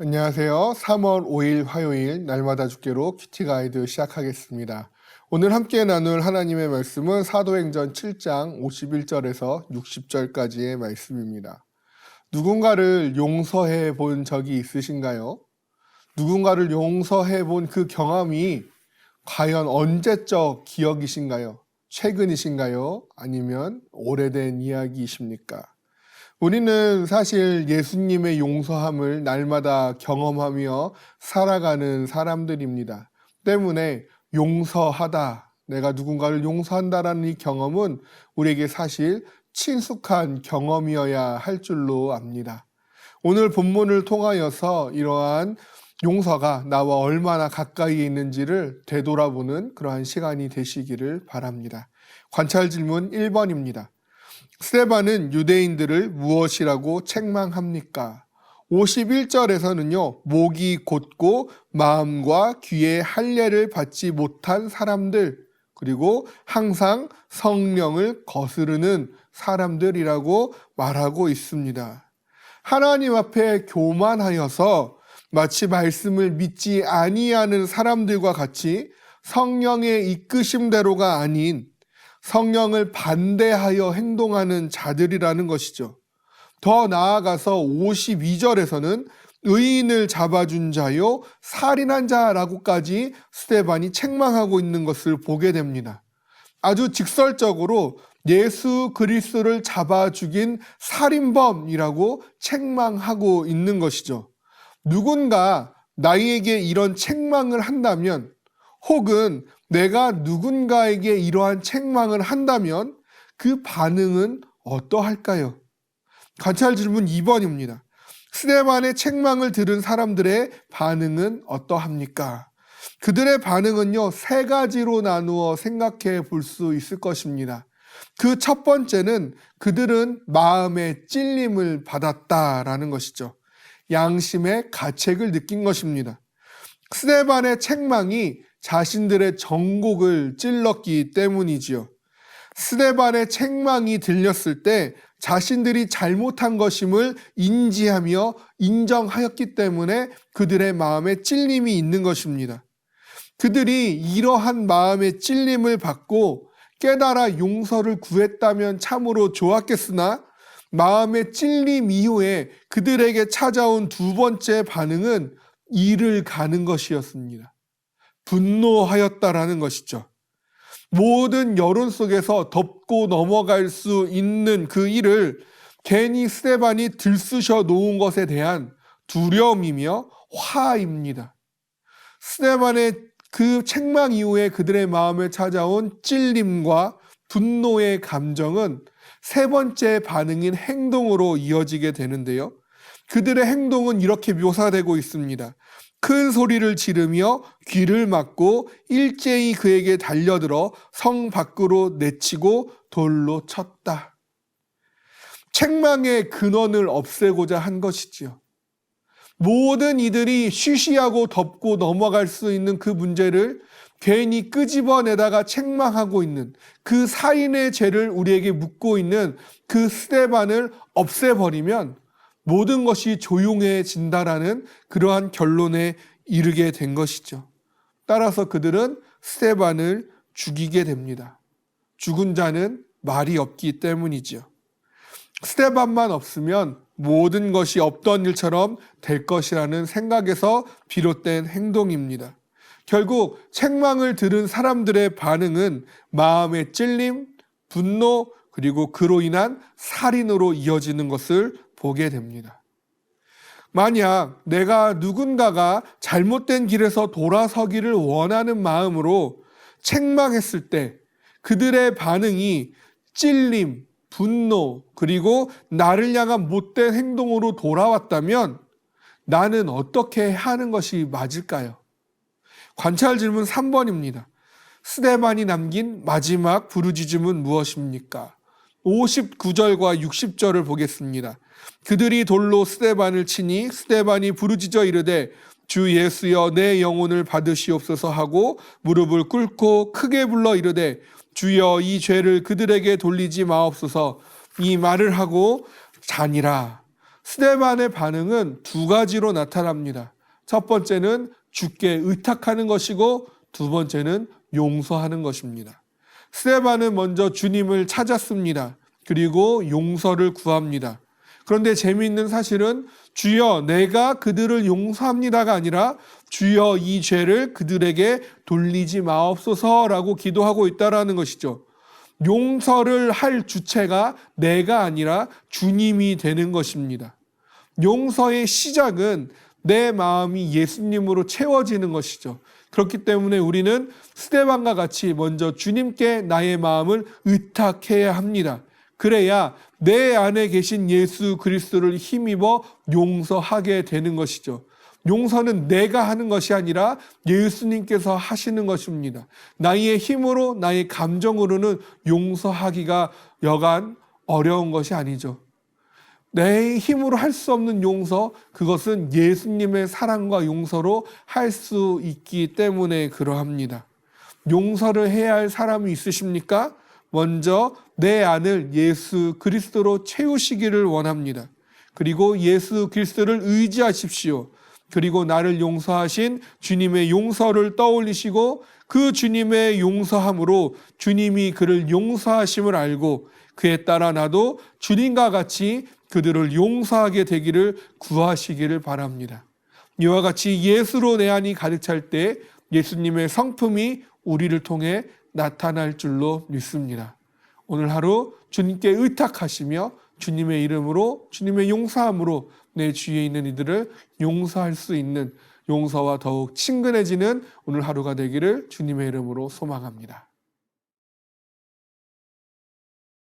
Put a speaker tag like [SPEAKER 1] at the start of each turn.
[SPEAKER 1] 안녕하세요. 3월 5일 화요일 날마다 죽게로 큐티 가이드 시작하겠습니다. 오늘 함께 나눌 하나님의 말씀은 사도행전 7장 51절에서 60절까지의 말씀입니다. 누군가를 용서해 본 적이 있으신가요? 누군가를 용서해 본 그 경험이 과연 언제적 기억이신가요? 최근이신가요? 아니면 오래된 이야기이십니까? 우리는 사실 예수님의 용서함을 날마다 경험하며 살아가는 사람들입니다. 때문에 용서하다, 내가 누군가를 용서한다라는 이 경험은 우리에게 사실 친숙한 경험이어야 할 줄로 압니다. 오늘 본문을 통하여서 이러한 용서가 나와 얼마나 가까이 있는지를 되돌아보는 그러한 시간이 되시기를 바랍니다. 관찰 질문 1번입니다. 스데반은 유대인들을 무엇이라고 책망합니까? 51절에서는요, 목이 곧고 마음과 귀에 할례를 받지 못한 사람들, 그리고 항상 성령을 거스르는 사람들이라고 말하고 있습니다. 하나님 앞에 교만하여서 마치 말씀을 믿지 아니하는 사람들과 같이 성령의 이끄심대로가 아닌 성령을 반대하여 행동하는 자들이라는 것이죠. 더 나아가서 52절에서는 의인을 잡아준 자요 살인한 자라고까지 스데반이 책망하고 있는 것을 보게 됩니다. 아주 직설적으로 예수 그리스도를 잡아 죽인 살인범이라고 책망하고 있는 것이죠. 누군가 나에게 이런 책망을 한다면, 혹은 내가 누군가에게 이러한 책망을 한다면 그 반응은 어떠할까요? 관찰 질문 2번입니다. 스데반의 책망을 들은 사람들의 반응은 어떠합니까? 그들의 반응은요, 세 가지로 나누어 생각해 볼 수 있을 것입니다. 그 첫 번째는 그들은 마음의 찔림을 받았다라는 것이죠. 양심의 가책을 느낀 것입니다. 스데반의 책망이 자신들의 정곡을 찔렀기 때문이지요. 스데반의 책망이 들렸을 때 자신들이 잘못한 것임을 인지하며 인정하였기 때문에 그들의 마음에 찔림이 있는 것입니다. 그들이 이러한 마음의 찔림을 받고 깨달아 용서를 구했다면 참으로 좋았겠으나, 마음의 찔림 이후에 그들에게 찾아온 두 번째 반응은 이를 가는 것이었습니다. 분노하였다라는 것이죠. 모든 여론 속에서 덮고 넘어갈 수 있는 그 일을 괜히 스데반이 들쑤셔 놓은 것에 대한 두려움이며 화입니다. 스데반의 그 책망 이후에 그들의 마음에 찾아온 찔림과 분노의 감정은 세 번째 반응인 행동으로 이어지게 되는데요. 그들의 행동은 이렇게 묘사되고 있습니다. 큰 소리를 지르며 귀를 막고 일제히 그에게 달려들어 성 밖으로 내치고 돌로 쳤다. 책망의 근원을 없애고자 한 것이지요. 모든 이들이 쉬쉬하고 덮고 넘어갈 수 있는 그 문제를 괜히 끄집어내다가 책망하고 있는 그 살인의 죄를 우리에게 묻고 있는 그 스데반을 없애버리면 모든 것이 조용해진다라는 그러한 결론에 이르게 된 것이죠. 따라서 그들은 스데반을 죽이게 됩니다. 죽은 자는 말이 없기 때문이죠. 스데반만 없으면 모든 것이 없던 일처럼 될 것이라는 생각에서 비롯된 행동입니다. 결국 책망을 들은 사람들의 반응은 마음의 찔림, 분노, 그리고 그로 인한 살인으로 이어지는 것을 보게 됩니다. 만약 내가 누군가가 잘못된 길에서 돌아서기를 원하는 마음으로 책망했을 때 그들의 반응이 찔림, 분노, 그리고 나를 향한 못된 행동으로 돌아왔다면 나는 어떻게 하는 것이 맞을까요? 관찰 질문 3번입니다. 스데반이 남긴 마지막 부르짖음은 무엇입니까? 59절과 60절을 보겠습니다. 그들이 돌로 스데반을 치니 스데반이 부르짖어 이르되 주 예수여 내 영혼을 받으시옵소서 하고 무릎을 꿇고 크게 불러 이르되 주여 이 죄를 그들에게 돌리지 마옵소서. 이 말을 하고 자니라. 스데반의 반응은 두 가지로 나타납니다. 첫 번째는 주께 의탁하는 것이고 두 번째는 용서하는 것입니다. 스데반은 먼저 주님을 찾았습니다. 그리고 용서를 구합니다. 그런데 재미있는 사실은 주여 내가 그들을 용서합니다가 아니라 주여 이 죄를 그들에게 돌리지 마옵소서라고 기도하고 있다는 것이죠. 용서를 할 주체가 내가 아니라 주님이 되는 것입니다. 용서의 시작은 내 마음이 예수님으로 채워지는 것이죠. 그렇기 때문에 우리는 스데반과 같이 먼저 주님께 나의 마음을 의탁해야 합니다. 그래야 내 안에 계신 예수 그리스도를 힘입어 용서하게 되는 것이죠. 용서는 내가 하는 것이 아니라 예수님께서 하시는 것입니다. 나의 힘으로 나의 감정으로는 용서하기가 여간 어려운 것이 아니죠. 내 힘으로 할 수 없는 용서, 그것은 예수님의 사랑과 용서로 할 수 있기 때문에 그러합니다. 용서를 해야 할 사람이 있으십니까? 먼저 내 안을 예수 그리스도로 채우시기를 원합니다. 그리고 예수 그리스도를 의지하십시오. 그리고 나를 용서하신 주님의 용서를 떠올리시고 그 주님의 용서함으로 주님이 그를 용서하심을 알고 그에 따라 나도 주님과 같이 그들을 용서하게 되기를 구하시기를 바랍니다. 이와 같이 예수로 내 안이 가득 찰 때 예수님의 성품이 우리를 통해 나타날 줄로 믿습니다. 오늘 하루 주님께 의탁하시며 주님의 이름으로 주님의 용서함으로 내 주위에 있는 이들을 용서할 수 있는 용서와 더욱 친근해지는 오늘 하루가 되기를 주님의 이름으로 소망합니다.